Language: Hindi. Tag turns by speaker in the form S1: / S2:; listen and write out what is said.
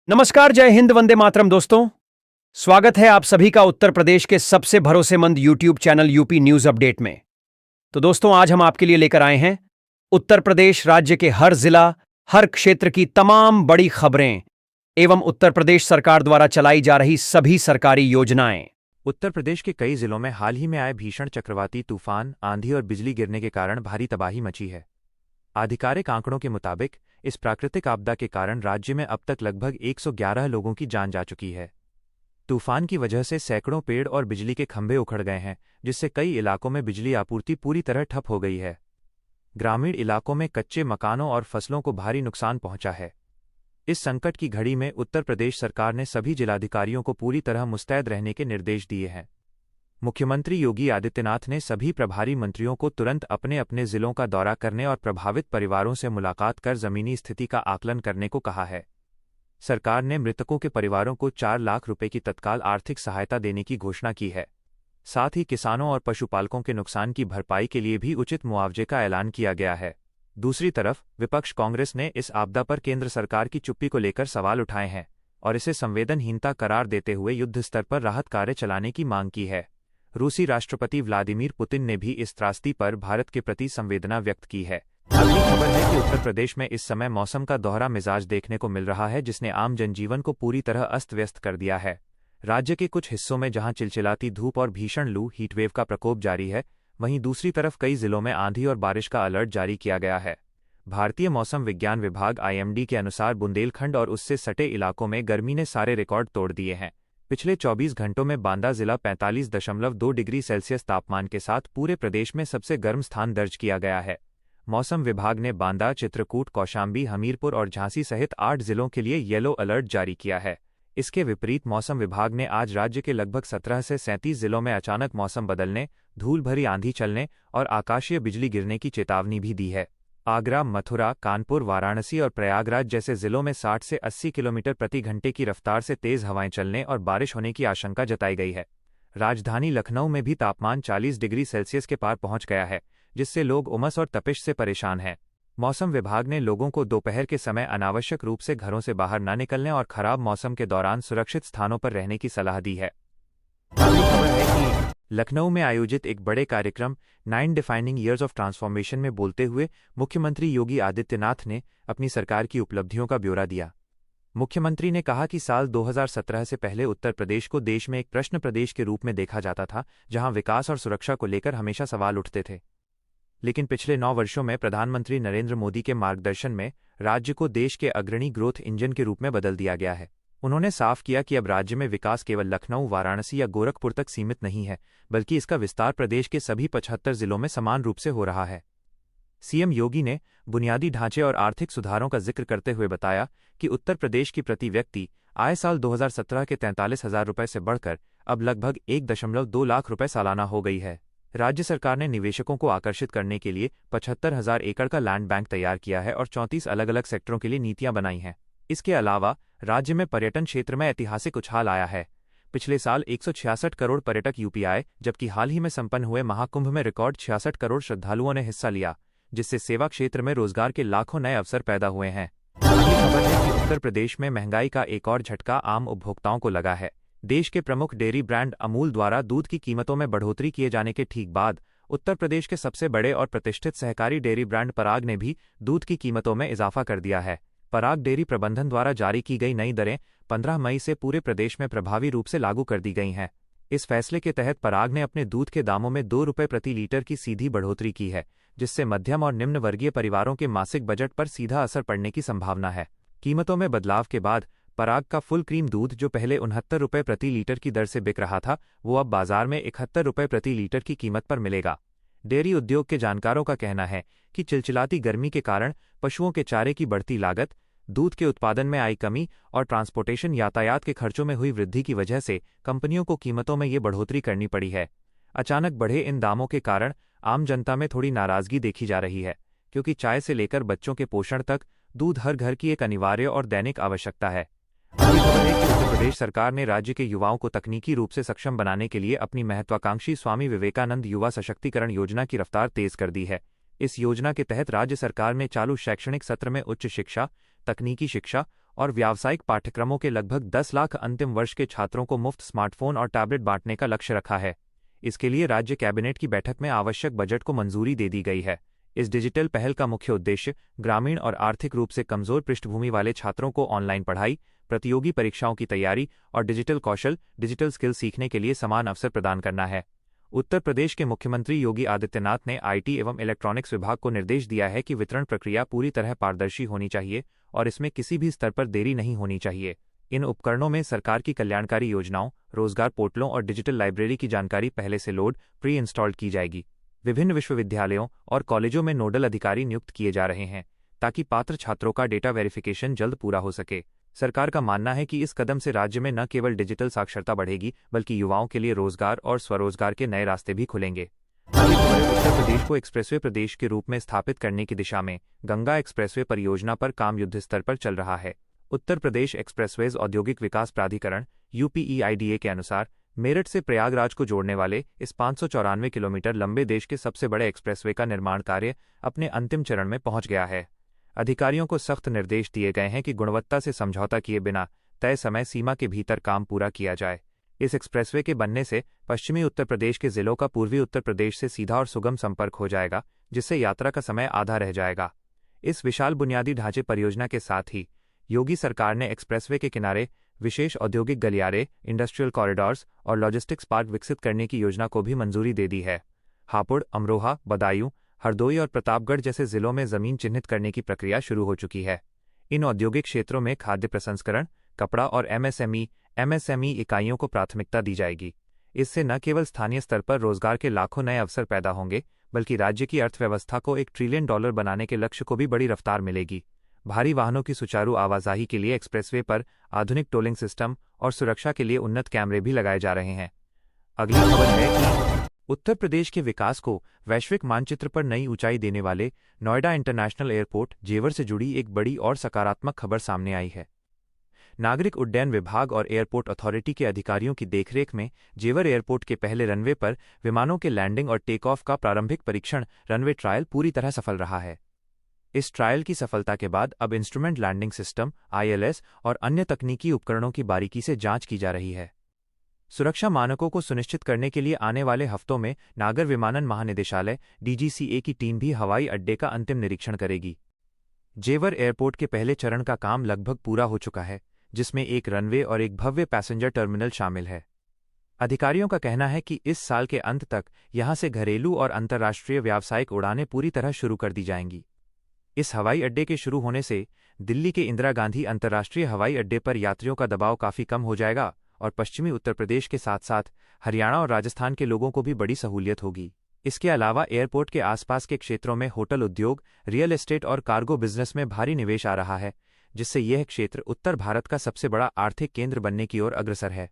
S1: नमस्कार, जय हिंद, वंदे मातरम दोस्तों। स्वागत है आप सभी का उत्तर प्रदेश के सबसे भरोसेमंद YouTube channel UP news update में। तो दोस्तों, आज हम आपके लिए लेकर आए हैं उत्तर प्रदेश राज्य के हर जिला, हर क्षेत्र की तमाम बड़ी खबरें एवं उत्तर प्रदेश सरकार द्वारा चलाई जा रही सभी सरकारी योजनाएं।
S2: उत्तर प्रदेश के कई जिलों में हाल ही में आए भीषण चक्रवाती तूफान, आंधी और बिजली गिरने के कारण भारी तबाही मची है। आधिकारिक आंकड़ों के मुताबिक इस प्राकृतिक आपदा के कारण राज्य में अब तक लगभग 111 लोगों की जान जा चुकी है। तूफान की वजह से सैकड़ों पेड़ और बिजली के खंभे उखड़ गए हैं, जिससे कई इलाकों में बिजली आपूर्ति पूरी तरह ठप हो गई है। ग्रामीण इलाकों में कच्चे मकानों और फसलों को भारी नुकसान पहुंचा है। इस संकट की घड़ी में उत्तर प्रदेश सरकार ने सभी जिलाधिकारियों को पूरी तरह मुस्तैद रहने के निर्देश दिए हैं। मुख्यमंत्री योगी आदित्यनाथ ने सभी प्रभारी मंत्रियों को तुरंत अपने अपने जिलों का दौरा करने और प्रभावित परिवारों से मुलाकात कर जमीनी स्थिति का आकलन करने को कहा है। सरकार ने मृतकों के परिवारों को 4 लाख रुपए की तत्काल आर्थिक सहायता देने की घोषणा की है। साथ ही किसानों और पशुपालकों के नुकसान की भरपाई के लिए भी उचित मुआवजे का ऐलान किया गया है। दूसरी तरफ विपक्ष कांग्रेस ने इस आपदा पर केंद्र सरकार की चुप्पी को लेकर सवाल उठाए हैं और इसे संवेदनहीनता करार देते हुए युद्ध स्तर पर राहत कार्य चलाने की मांग की है। रूसी राष्ट्रपति व्लादिमीर पुतिन ने भी इस त्रासदी पर भारत के प्रति संवेदना व्यक्त की है। अगली खबर है कि उत्तर प्रदेश में इस समय मौसम का दोहरा मिजाज देखने को मिल रहा है, जिसने आम जनजीवन को पूरी तरह अस्त व्यस्त कर दिया है। राज्य के कुछ हिस्सों में जहां चिलचिलाती धूप और भीषण लू हीटवेव का प्रकोप जारी है, वहीं दूसरी तरफ कई जिलों में आंधी और बारिश का अलर्ट जारी किया गया है। भारतीय मौसम विज्ञान विभाग (IMD) के अनुसार बुंदेलखंड और उससे सटे इलाकों में गर्मी ने सारे रिकॉर्ड तोड़ दिए हैं। पिछले 24 घंटों में बांदा जिला 45.2 डिग्री सेल्सियस तापमान के साथ पूरे प्रदेश में सबसे गर्म स्थान दर्ज किया गया है। मौसम विभाग ने बांदा, चित्रकूट, कौशाम्बी, हमीरपुर और झांसी सहित 8 जिलों के लिए येलो अलर्ट जारी किया है। इसके विपरीत मौसम विभाग ने आज राज्य के लगभग 17 से 37 जिलों में अचानक मौसम बदलने, धूल भरी आंधी चलने और आकाशीय बिजली गिरने की चेतावनी भी दी है। आगरा, मथुरा, कानपुर, वाराणसी और प्रयागराज जैसे जिलों में 60 से 80 किलोमीटर प्रति घंटे की रफ्तार से तेज हवाएं चलने और बारिश होने की आशंका जताई गई है। राजधानी लखनऊ में भी तापमान 40 डिग्री सेल्सियस के पार पहुंच गया है, जिससे लोग उमस और तपिश से परेशान हैं। मौसम विभाग ने लोगों को दोपहर के समय अनावश्यक रूप से घरों से बाहर न निकलने और खराब मौसम के दौरान सुरक्षित स्थानों पर रहने की सलाह दी है। अगली खबर है कि लखनऊ में आयोजित एक बड़े कार्यक्रम 9 डिफाइनिंग ईयर्स ऑफ ट्रांसफॉर्मेशन में बोलते हुए मुख्यमंत्री योगी आदित्यनाथ ने अपनी सरकार की उपलब्धियों का ब्यौरा दिया। मुख्यमंत्री ने कहा कि साल 2017 से पहले उत्तर प्रदेश को देश में एक प्रश्न प्रदेश के रूप में देखा जाता था, जहां विकास और सुरक्षा को लेकर हमेशा सवाल उठते थे। लेकिन पिछले 9 वर्षों में प्रधानमंत्री नरेंद्र मोदी के मार्गदर्शन में राज्य को देश के अग्रणी ग्रोथ इंजन के रूप में बदल दिया गया है। उन्होंने साफ किया कि अब राज्य में विकास केवल लखनऊ, वाराणसी या गोरखपुर तक सीमित नहीं है, बल्कि इसका विस्तार प्रदेश के सभी 75 जिलों में समान रूप से हो रहा है। सीएम योगी ने बुनियादी ढांचे और आर्थिक सुधारों का जिक्र करते हुए बताया कि उत्तर प्रदेश की प्रति व्यक्ति आय साल 2017 के 43,000 रुपये से बढ़कर अब लगभग 1.2 लाख रुपये सालाना हो गई है। राज्य सरकार ने निवेशकों को आकर्षित करने के लिए 75,000 एकड़ का लैंड बैंक तैयार किया है और 34 अलग अलग सेक्टरों के लिए नीतियां बनाई हैं। इसके अलावा राज्य में पर्यटन क्षेत्र में ऐतिहासिक उछाल आया है। पिछले साल 166 करोड़ पर्यटक यूपी आए, जबकि हाल ही में संपन्न हुए महाकुंभ में रिकॉर्ड 66 करोड़ श्रद्धालुओं ने हिस्सा लिया, जिससे सेवा क्षेत्र में रोजगार के लाखों नए अवसर पैदा हुए हैं। अगली खबर है कि उत्तर प्रदेश में महंगाई का एक और झटका आम उपभोक्ताओं को लगा है। देश के प्रमुख डेयरी ब्रांड अमूल द्वारा दूध की कीमतों में बढ़ोतरी किए जाने के ठीक बाद उत्तर प्रदेश के सबसे बड़े और प्रतिष्ठित सहकारी डेयरी ब्रांड पराग ने भी दूध की कीमतों में इजाफा कर दिया है। पराग डेयरी प्रबंधन द्वारा जारी की गई नई दरें 15 मई से पूरे प्रदेश में प्रभावी रूप से लागू कर दी गई हैं। इस फैसले के तहत पराग ने अपने दूध के दामों में 2 रुपये प्रति लीटर की सीधी बढ़ोतरी की है, जिससे मध्यम और निम्न वर्गीय परिवारों के मासिक बजट पर सीधा असर पड़ने की संभावना है। कीमतों में बदलाव के बाद पराग का फुल क्रीम दूध, जो पहले 69 रुपये प्रति लीटर की दर से बिक रहा था, वो अब बाजार में 71 रुपये प्रति लीटर की कीमत पर मिलेगा। डेयरी उद्योग के जानकारों का कहना है कि चिलचिलाती गर्मी के कारण पशुओं के चारे की बढ़ती लागत, दूध के उत्पादन में आई कमी और ट्रांसपोर्टेशन यातायात के खर्चों में हुई वृद्धि की वजह से कंपनियों को कीमतों में ये बढ़ोतरी करनी पड़ी है। अचानक बढ़े इन दामों के कारण आम जनता में थोड़ी नाराजगी देखी जा रही है, क्योंकि चाय से लेकर बच्चों के पोषण तक दूध हर घर की एक अनिवार्य और दैनिक आवश्यकता है। अगली खबर है कि उत्तर प्रदेश सरकार ने राज्य के युवाओं को तकनीकी रूप से सक्षम बनाने के लिए अपनी महत्वाकांक्षी स्वामी विवेकानंद युवा सशक्तिकरण योजना की रफ्तार तेज कर दी है। इस योजना के तहत राज्य सरकार ने चालू शैक्षणिक सत्र में उच्च शिक्षा, तकनीकी शिक्षा और व्यावसायिक पाठ्यक्रमों के लगभग 10 लाख अंतिम वर्ष के छात्रों को मुफ्त स्मार्टफोन और टैबलेट बांटने का लक्ष्य रखा है। इसके लिए राज्य कैबिनेट की बैठक में आवश्यक बजट को मंजूरी दे दी गई है। इस डिजिटल पहल का मुख्य उद्देश्य ग्रामीण और आर्थिक रूप से कमजोर पृष्ठभूमि वाले छात्रों को ऑनलाइन पढ़ाई, प्रतियोगी परीक्षाओं की तैयारी और डिजिटल कौशल, डिजिटल स्किल सीखने के लिए समान अवसर प्रदान करना है। उत्तर प्रदेश के मुख्यमंत्री योगी आदित्यनाथ ने आईटी एवं इलेक्ट्रॉनिक्स विभाग को निर्देश दिया है कि वितरण प्रक्रिया पूरी तरह पारदर्शी होनी चाहिए और इसमें किसी भी स्तर पर देरी नहीं होनी चाहिए। इन उपकरणों में सरकार की कल्याणकारी योजनाओं, रोजगार पोर्टलों और डिजिटल लाइब्रेरी की जानकारी पहले से लोड प्री इंस्टॉल्ड की जाएगी। विभिन्न विश्वविद्यालयों और कॉलेजों में नोडल अधिकारी नियुक्त किए जा रहे हैं ताकि पात्र छात्रों का डेटा वेरिफिकेशन जल्द पूरा हो सके। सरकार का मानना है कि इस कदम से राज्य में न केवल डिजिटल साक्षरता बढ़ेगी बल्कि युवाओं के लिए रोजगार और स्वरोजगार के नए रास्ते भी खुलेंगे। उत्तर प्रदेश को एक्सप्रेसवे प्रदेश के रूप में स्थापित करने की दिशा में गंगा एक्सप्रेसवे परियोजना पर काम युद्ध स्तर पर चल रहा है। उत्तर प्रदेश एक्सप्रेसवेज औद्योगिक विकास प्राधिकरण UPEIDA के अनुसार मेरठ से प्रयागराज को जोड़ने वाले इस 594 किलोमीटर लंबे देश के सबसे बड़े एक्सप्रेसवे का निर्माण कार्य अपने अंतिम चरण में पहुंच गया है। अधिकारियों को सख्त निर्देश दिए गए हैं कि गुणवत्ता से समझौता किए बिना तय समय सीमा के भीतर काम पूरा किया जाए। इस एक्सप्रेसवे के बनने से पश्चिमी उत्तर प्रदेश के जिलों का पूर्वी उत्तर प्रदेश से सीधा और सुगम संपर्क हो जाएगा, जिससे यात्रा का समय आधा रह जाएगा। इस विशाल बुनियादी ढांचे परियोजना के साथ ही योगी सरकार ने एक्सप्रेसवे के किनारे विशेष औद्योगिक गलियारे, इंडस्ट्रियल कॉरिडोर्स और लॉजिस्टिक्स पार्क विकसित करने की योजना को भी मंजूरी दे दी है। हापुड़, अमरोहा, बदायूं, हरदोई और प्रतापगढ़ जैसे जिलों में जमीन चिन्हित करने की प्रक्रिया शुरू हो चुकी है। इन औद्योगिक क्षेत्रों में खाद्य प्रसंस्करण, कपड़ा और MSME इकाइयों को प्राथमिकता दी जाएगी। इससे न केवल स्थानीय स्तर पर रोजगार के लाखों नए अवसर पैदा होंगे, बल्कि राज्य की अर्थव्यवस्था को $1 ट्रिलियन बनाने के लक्ष्य को भी बड़ी रफ्तार मिलेगी। भारी वाहनों की सुचारू आवाजाही के लिए एक्सप्रेसवे पर आधुनिक टोलिंग सिस्टम और सुरक्षा के लिए उन्नत कैमरे भी लगाए जा रहे हैं। अगली खबर है कि उत्तर प्रदेश के विकास को वैश्विक मानचित्र पर नई ऊंचाई देने वाले नोएडा इंटरनेशनल एयरपोर्ट जेवर से जुड़ी एक बड़ी और सकारात्मक खबर सामने आई है। नागरिक उड्डयन विभाग और एयरपोर्ट अथॉरिटी के अधिकारियों की देखरेख में जेवर एयरपोर्ट के पहले रनवे पर विमानों के लैंडिंग और टेक ऑफ का प्रारंभिक परीक्षण रनवे ट्रायल पूरी तरह सफल रहा है। इस ट्रायल की सफलता के बाद अब इंस्ट्रूमेंट लैंडिंग सिस्टम ILS और अन्य तकनीकी उपकरणों की बारीकी से जांच की जा रही है। सुरक्षा मानकों को सुनिश्चित करने के लिए आने वाले हफ्तों में नागर विमानन महानिदेशालय DGCA की टीम भी हवाई अड्डे का अंतिम निरीक्षण करेगी। जेवर एयरपोर्ट के पहले चरण का काम लगभग पूरा हो चुका है, जिसमें एक रनवे और एक भव्य पैसेंजर टर्मिनल शामिल है। अधिकारियों का कहना है कि इस साल के अंत तक यहां से घरेलू और अंतर्राष्ट्रीय व्यावसायिक उड़ानें पूरी तरह शुरू कर दी जाएंगी। इस हवाई अड्डे के शुरू होने से दिल्ली के इंदिरा गांधी अंतर्राष्ट्रीय हवाई अड्डे पर यात्रियों का दबाव काफी कम हो जाएगा और पश्चिमी उत्तर प्रदेश के साथ साथ हरियाणा और राजस्थान के लोगों को भी बड़ी सहूलियत होगी। इसके अलावा एयरपोर्ट के आसपास के क्षेत्रों में होटल उद्योग, रियल एस्टेट और कार्गो बिजनेस में भारी निवेश आ रहा है, जिससे यह क्षेत्र उत्तर भारत का सबसे बड़ा आर्थिक केंद्र बनने की ओर अग्रसर है।